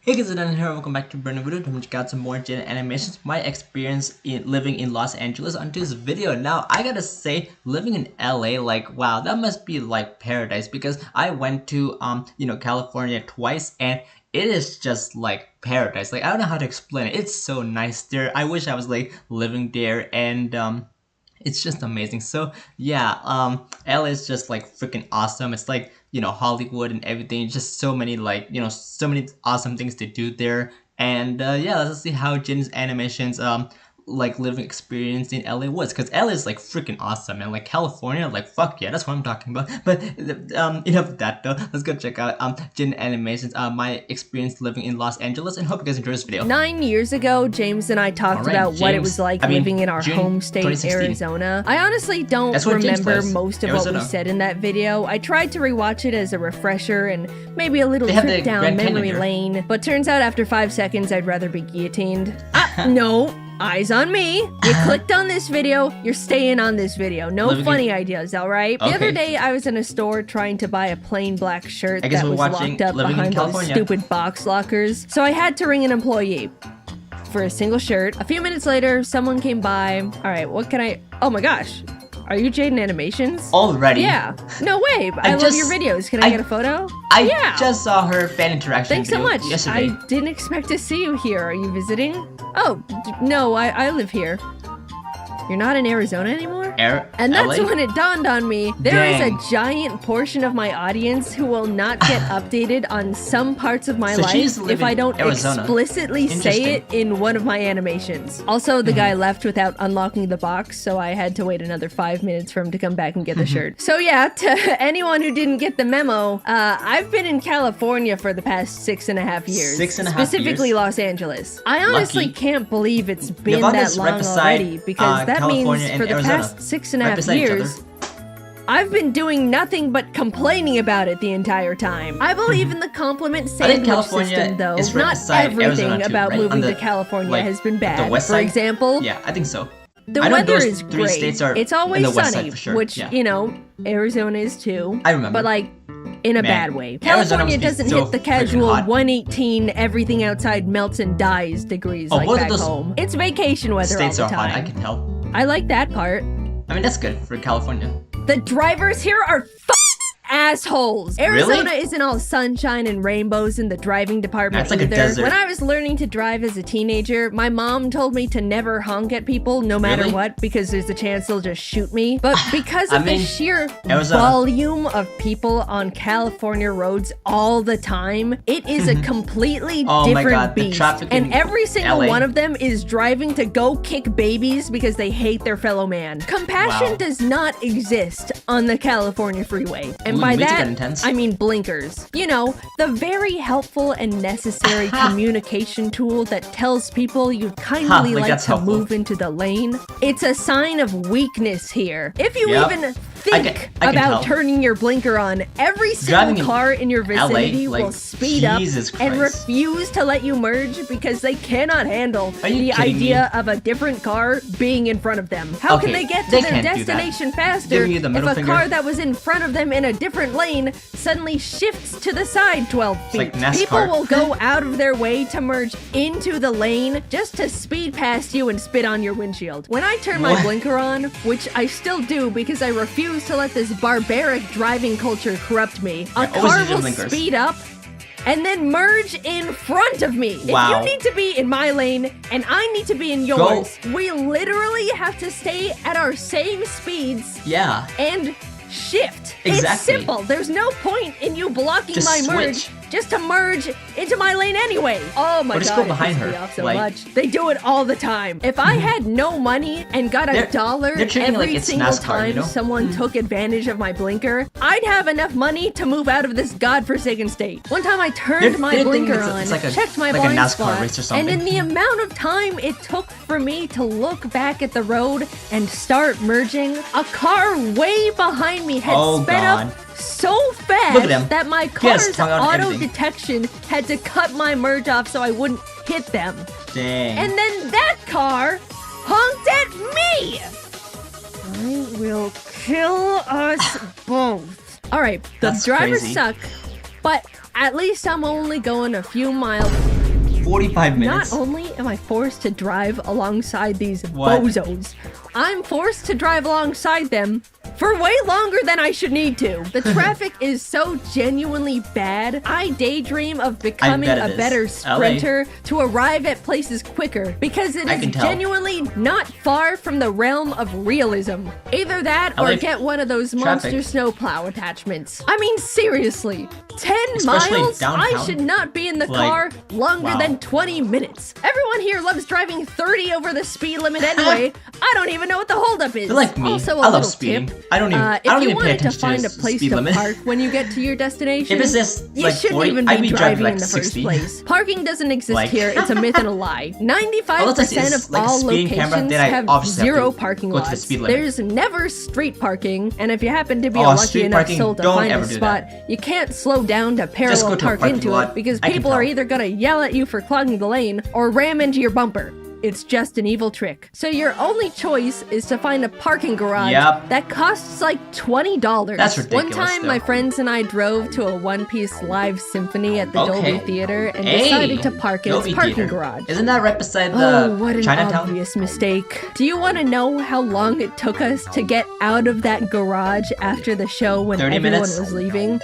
Hey guys, Anand here. Welcome back to brand new video. I'm check out some more Gen animations. My experience in living in Los Angeles on this video. Now I gotta say, living in LA, like wow, that must be like paradise because I went to California twice and it is just like paradise. Like I don't know how to explain it. It's so nice there. I wish I was like living there and it's just amazing. So yeah, LA is just like freaking awesome. It's like Hollywood and everything. Just so many like so many awesome things to do there. And yeah, let's see how Jin's animations like living experience in LA was, because LA is like freaking awesome, and like California, like fuck yeah, that's what I'm talking about. But enough of that though. Let's go check out Jin animations, my experience living in Los Angeles, and hope you guys enjoy this video. 9 years ago, James and I talked about what it was like living in our home state, Arizona. I honestly don't remember most of what we said in that video. I tried to rewatch it as a refresher and maybe a little trip down memory lane, but turns out after 5 seconds I'd rather be guillotined. No. Eyes on me. You clicked on this video, you're staying on this video. No funny ideas, alright? The other day, I was in a store trying to buy a plain black shirt that was locked up behind those stupid box lockers. So I had to ring an employee for a single shirt. A few minutes later, someone came by. Alright, what can I... Oh my gosh. Are you Jaden Animations? Already? Yeah. No way. I love your videos. Can I get a photo? I just saw her fan interaction Thanks so much. Yesterday. I didn't expect to see you here. Are you visiting? Oh, no, I live here. You're not in Arizona anymore? And that's LA? when it dawned on me. There is a giant portion of my audience who will not get updated on some parts of my life if I don't explicitly say it in one of my animations. Also, the guy left without unlocking the box, so I had to wait another 5 minutes for him to come back and get the shirt. So yeah, to anyone who didn't get the memo, I've been in California for the past 6.5 years. 6.5 specifically years? Los Angeles. I honestly can't believe it's been that long already, because that means for the past 6.5 years, I've been doing nothing but complaining about it the entire time. I believe in the compliment sandwich system, though. Not everything about moving to California has been bad. For example, yeah, I think so. The weather is great. It's always sunny, which, you know, Arizona is too. I remember. But like, in a bad way. California doesn't hit the casual 118 everything outside melts and dies degrees like back home. It's vacation weather all the time. Hot, I can tell. I like that part. I mean, that's good for California. The drivers here are assholes. Arizona isn't all sunshine and rainbows in the driving department either. Like a desert. When I was learning to drive as a teenager, my mom told me to never honk at people no matter what, because there's a chance they'll just shoot me. But because of the sheer volume of people on California roads all the time, it is a completely different beast. And every single one of them is driving to go kick babies because they hate their fellow man. Compassion does not exist on the California freeway. And by that, I mean blinkers. You know, the very helpful and necessary communication tool that tells people you'd kindly like to move into the lane. It's a sign of weakness here. If you even think about turning your blinker on, every single car in your vicinity will speed up and refuse to let you merge because they cannot handle the idea of a different car being in front of them. How can they get to their destination faster if a car that was in front of them in a different lane suddenly shifts to the side 12 feet? Like people will go out of their way to merge into the lane just to speed past you and spit on your windshield. When I turn my blinker on, which I still do because I refuse to let this barbaric driving culture corrupt me, a car will speed up and then merge in front of me. If you need to be in my lane and I need to be in yours, we literally have to stay at our same speeds and shift. It's simple. There's no point in you blocking my merge just to merge into my lane anyway. Oh my god, just go behind her. So much. They do it all the time. If I had no money and got $1 every single time someone took advantage of my blinker, I'd have enough money to move out of this godforsaken state. One time I turned my blinker on, checked my blind spot, and in the amount of time it took for me to look back at the road and start merging, a car way behind me had sped up so fast that my car's auto detection had to cut my merge off so I wouldn't hit them. Dang. And then that car honked at me! I will kill us both. Alright, the drivers suck, but at least I'm only going a few miles. 45 minutes? Not only am I forced to drive alongside these bozos, I'm forced to drive alongside them for way longer than I should need to. The traffic is so genuinely bad. I daydream of becoming a better sprinter to arrive at places quicker because it is genuinely not far from the realm of realism. Either that or get one of those monster snowplow attachments. I mean, seriously, 10 miles? I should not be in the car longer than 20 minutes. Everyone here loves driving 30 over the speed limit anyway. I don't even know what the holdup is. They're like me. Also, I love speeding. Tip, I don't even pay attention to find a place to park when you get to your destination, if it's just you shouldn't even be driving in the first place. Parking doesn't exist here. It's a myth and a lie. 95% of all locations have 0 parking lots. There's never street parking, and if you happen to be a lucky enough soul to find a spot, you can't slow down to parallel park into it because people are either gonna yell at you for clogging the lane or ram into your bumper. It's just an evil trick. So your only choice is to find a parking garage that costs like $20. That's ridiculous. One time, my friends and I drove to a one-piece live symphony at the Dolby Theater and decided to park in its parking garage. Isn't that right beside the what an Chinatown? Obvious mistake. Do you want to know how long it took us to get out of that garage after the show when everyone was leaving?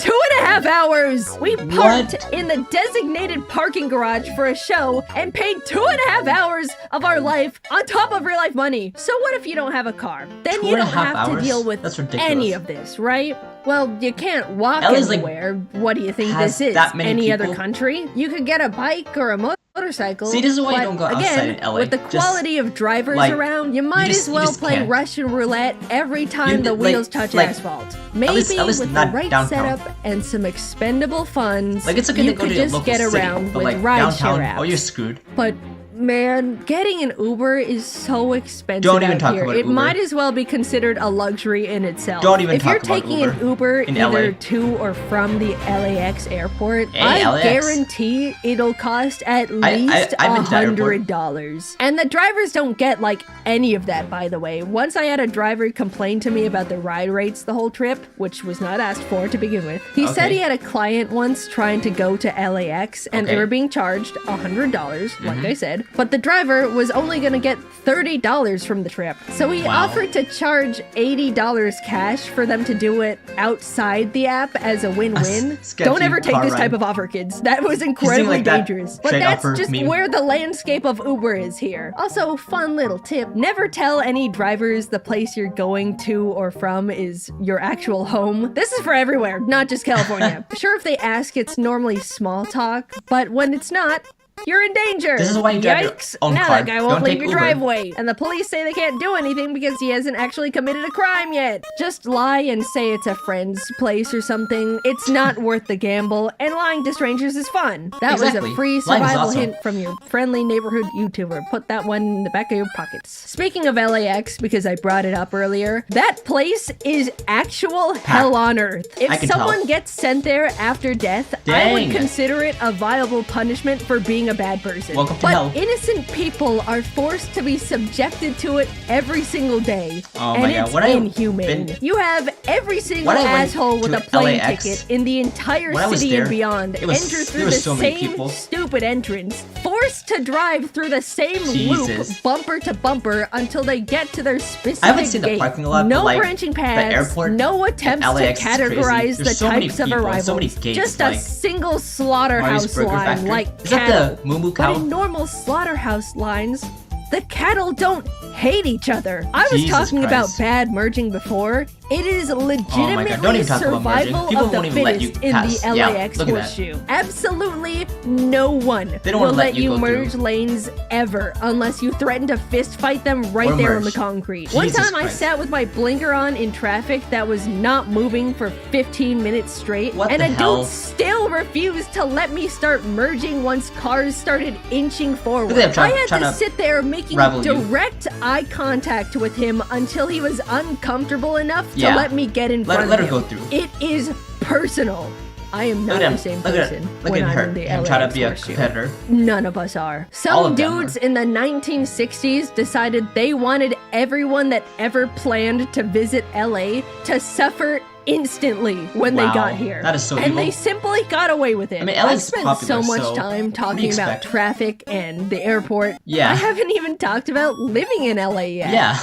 2.5 hours! We parked in the designated parking garage for a show and paid 2.5 hours of our life on top of real life money. So what if you don't have a car? Then you don't have to deal with any of this, right? Well, you can't walk anywhere. What do you think this is? Any other country? You could get a bike or a motorcycle. See, this is why you don't go outside in LA. With the quality of drivers around, you might as well play Russian roulette every time the wheels touch asphalt. Maybe with the right setup and some expendable funds, you could just get around with rideshare apps. Or you're screwed. But man, getting an Uber is so expensive. Don't even talk about Uber. It might as well be considered a luxury in itself. Don't even talk about Uber. If you're taking an Uber either to or from the LAX airport, I guarantee it'll cost at least $100. And the drivers don't get like any of that, by the way. Once I had a driver complain to me about the ride rates the whole trip, which was not asked for to begin with. He said he had a client once trying to go to LAX and they were being charged $100, like I said. But the driver was only going to get $30 from the trip. So he offered to charge $80 cash for them to do it outside the app as a win-win. Don't ever take this type of offer, kids. That was incredibly dangerous. But that's just where the landscape of Uber is here. Also, fun little tip. Never tell any drivers the place you're going to or from is your actual home. This is for everywhere, not just California. Sure, if they ask, it's normally small talk, but when it's not, you're in danger. This is why you drive your own now car. That guy won't leave your driveway. And the police say they can't do anything because he hasn't actually committed a crime yet. Just lie and say it's a friend's place or something. It's not worth the gamble, and lying to strangers is fun. That was a free survival hint from your friendly neighborhood YouTuber. Put that one in the back of your pockets. Speaking of LAX, because I brought it up earlier, that place is actual hell on earth. If someone gets sent there after death, I would consider it a viable punishment for being a bad person. Welcome to hell. Innocent people are forced to be subjected to it every single day. Oh my God. It's inhumane. You have every single asshole with a plane ticket in the entire city and beyond enter through the same stupid entrance, forced to drive through the same loop, bumper to bumper, until they get to their specific I haven't seen the parking lot, no branching paths, no attempts to categorize the types of arrivals. Just a single slaughterhouse line like cattle. But in normal slaughterhouse lines, the cattle don't hate each other. I was talking about bad merging before. It is legitimately survival of the fittest in the LAX horseshoe. Absolutely no one will let you merge lanes ever unless you threaten to fist fight them right there on the concrete. One time I sat with my blinker on in traffic that was not moving for 15 minutes straight, and a dude still refused to let me start merging once cars started inching forward. I had to sit there making direct eye contact with him until he was uncomfortable enough to let me get in front of him. Let her go through. It is personal. I am not the same person when I'm in the LA. Try to be a competitor. None of us are. Some dudes in the 1960s decided they wanted everyone that ever planned to visit LA to suffer instantly when they got here. That is so and evil. they simply got away with it. I mean, I've LA's spent popular, so much so time talking about traffic and the airport. Yeah. I haven't even talked about living in LA yet. Yeah.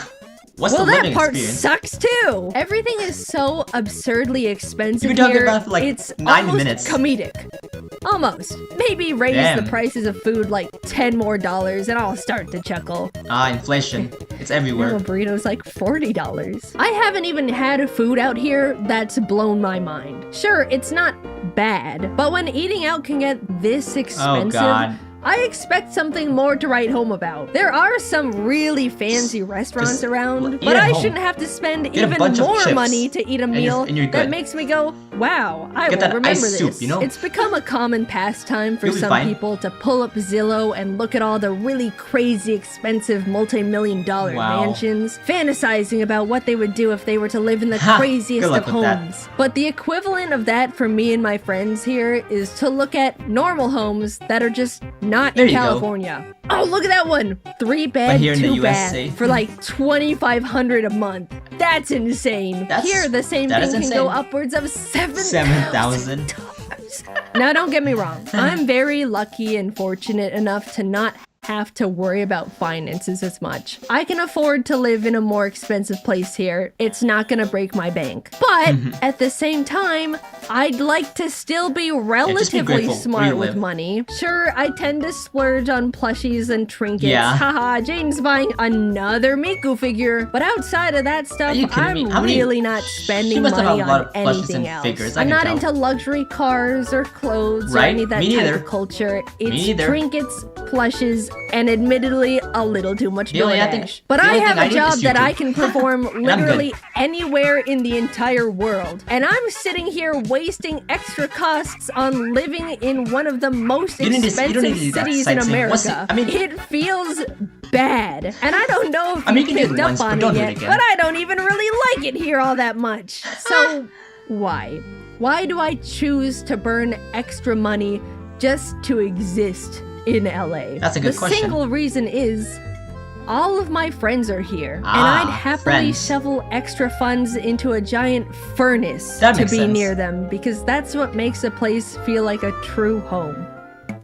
What's the living that part experience? sucks too. Everything is so absurdly expensive You've been talking here. about it for like it's 9 almost minutes. comedic. Almost. Maybe raise Damn. the prices of food like $10 more and I'll start to chuckle. Inflation. It's everywhere. A burrito's like $40. I haven't even had food out here that's blown my mind. Sure, it's not bad, but when eating out can get this expensive, Oh God. I expect something more to write home about. There are some really fancy restaurants around, but I shouldn't have to spend even more money to eat a meal that makes me go, wow, I will remember this. It's become a common pastime for some people to pull up Zillow and look at all the really crazy expensive multi-million-dollar mansions, fantasizing about what they would do if they were to live in the craziest of homes. But the equivalent of that for me and my friends here is to look at normal homes that are just not in California. Oh, look at that one. 3 bed, 2 bath for like $2,500 a month. That's insane. Here, the same thing can go upwards of $7,000. Now, don't get me wrong. I'm very lucky and fortunate enough to not have to worry about finances as much. I can afford to live in a more expensive place here. It's not gonna break my bank. But at the same time, I'd like to still be relatively smart with money. Sure, I tend to splurge on plushies and trinkets. Haha, Jaden's buying another Miku figure. But outside of that stuff, I'm really not spending money on anything else. I'm not into luxury cars or clothes or any of that type of culture. It's trinkets, plushes, and admittedly a little too much DoorDash. But I have a job that I can perform literally anywhere in the entire world. And I'm sitting here wasting extra costs on living in one of the most expensive cities in America. It feels bad. And I don't know if you picked up on it yet, but I don't even really like it here all that much. So why? Why do I choose to burn extra money just to exist in LA? That's a good question. The single reason is all of my friends are here, and I'd happily shovel extra funds into a giant furnace to be near them, because that's what makes a place feel like a true home.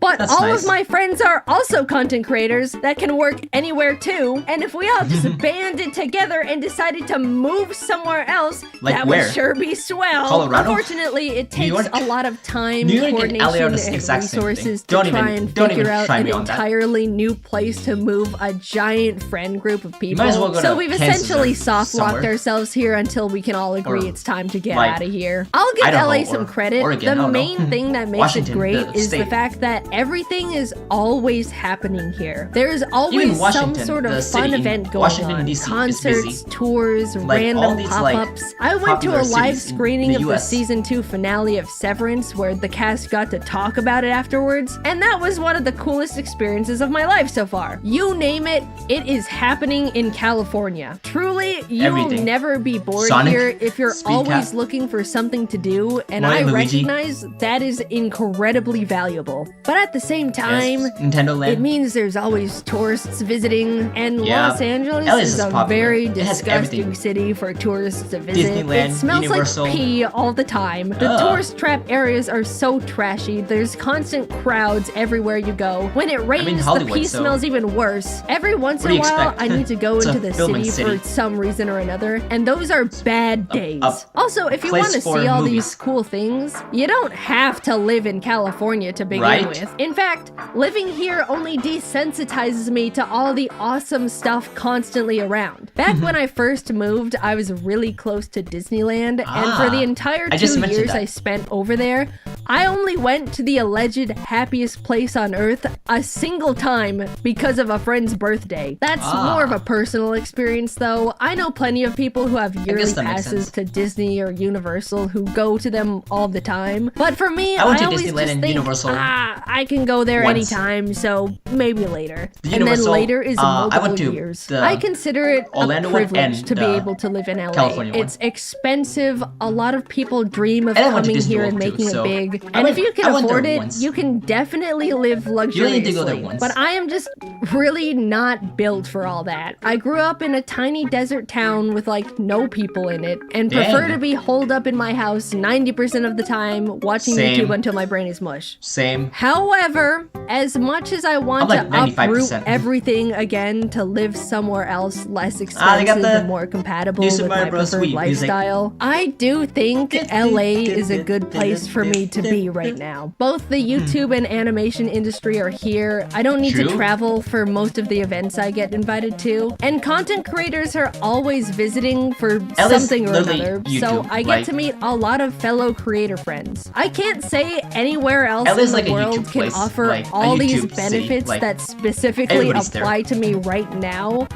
But all of my friends are also content creators that can work anywhere too, and if we all just banded together and decided to move somewhere else, that would sure be swell. Colorado? Unfortunately, it takes a lot of time, coordination, and resources to try and figure out an entirely new place to move a giant friend group of people. So we've essentially soft-locked ourselves here until we can all agree it's time to get out of here. I'll give LA some credit. The main thing that makes it great is the fact that everything is always happening here. There's always some sort of fun event going on. Concerts, tours, random pop-ups. I went to a live screening of the season 2 finale of Severance where the cast got to talk about it afterwards, and that was one of the coolest experiences of my life so far. You name it, it is happening in California. Truly, you'll never be bored here if you're always looking for something to do, and I recognize that is incredibly valuable. But at the same time, Nintendo Land. It means there's always tourists visiting, and Los Angeles is a very disgusting city for tourists to visit. Disneyland, it smells Universal. like pee all the time. The tourist trap areas are so trashy. There's constant crowds everywhere you go. When it rains, the pee smells even worse. Every once in a while, I need to go into the city for some reason or another, and those are bad days. Also, if you want to see all these cool things, you don't have to live in California to begin with. In fact, living here only desensitizes me to all the awesome stuff constantly around. Back when I first moved, I was really close to Disneyland, and for the entire 2 years I spent over there, I only went to the alleged happiest place on earth a single time because of a friend's birthday. That's more of a personal experience though. I know plenty of people who have yearly passes to Disney or Universal who go to them all the time. But for me, I always just think, Universal. I can go there anytime, so maybe later. And then later is multiple years. I consider it a privilege to be able to live in LA. It's expensive. A lot of people dream of coming here and making it big. big. And if you can afford it, you can definitely live luxuriously. You need to go there once. But I am just really not built for all that. I grew up in a tiny desert town with like no people in it, and prefer to be holed up in my house 90% of the time watching YouTube until my brain is mush. Same. However, as much as I want like to uproot everything again to live somewhere else less expensive and more compatible with my preferred lifestyle, I do think LA is a good place for me to be right now. Both the YouTube and animation industry are here. I don't need to travel for most of the events I get invited to. And content creators are always visiting for something or another, so I get to meet a lot of fellow creator friends. I can't say anywhere else in the world can offer all these benefits that specifically apply to me right now.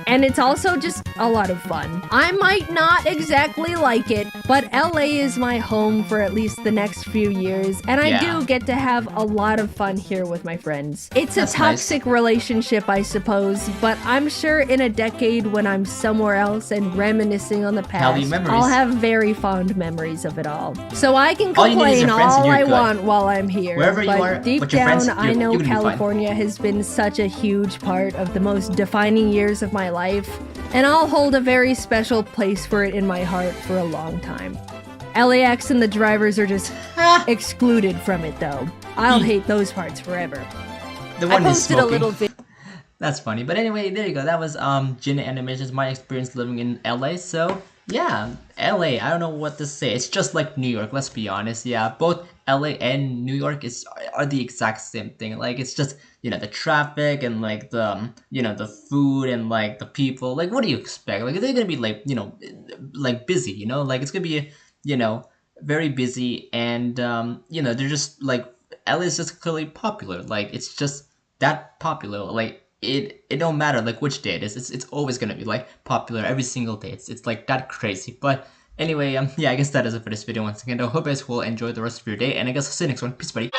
And it's also just a lot of fun. I might not exactly like it, but LA is my home for at least the next few years, and I do get to have a lot of fun here with my friends. It's a toxic relationship, I suppose, but I'm sure in a decade when I'm somewhere else and reminiscing on the past, I'll have very fond memories of it all. So I can complain all I want while I'm here, but deep down, I know California has been such a huge part of the most defining years of my life, and I'll hold a very special place for it in my heart for a long time. LAX and the drivers are just excluded from it though. I'll hate those parts forever. The one I posted a little bit. That's funny, but anyway, there you go. That was Jin Animations, my experience living in LA. So yeah, LA, I don't know what to say. It's just like New York, let's be honest. Yeah, both LA and New York are the exact same thing. Like, it's just, you know, the traffic and like the, you know, the food and like the people. Like, what do you expect? Like, they're gonna be like, you know, like busy, you know? Like, it's gonna be, you know, very busy, and you know, they're just like, LA is just clearly popular. Like, it's just that popular. Like, it don't matter like which day it is. It's always gonna be like popular every single day. It's like that crazy. But anyway, yeah, I guess that is it for this video once again. I hope you guys will enjoy the rest of your day, and I guess I'll see you next one. Peace, buddy.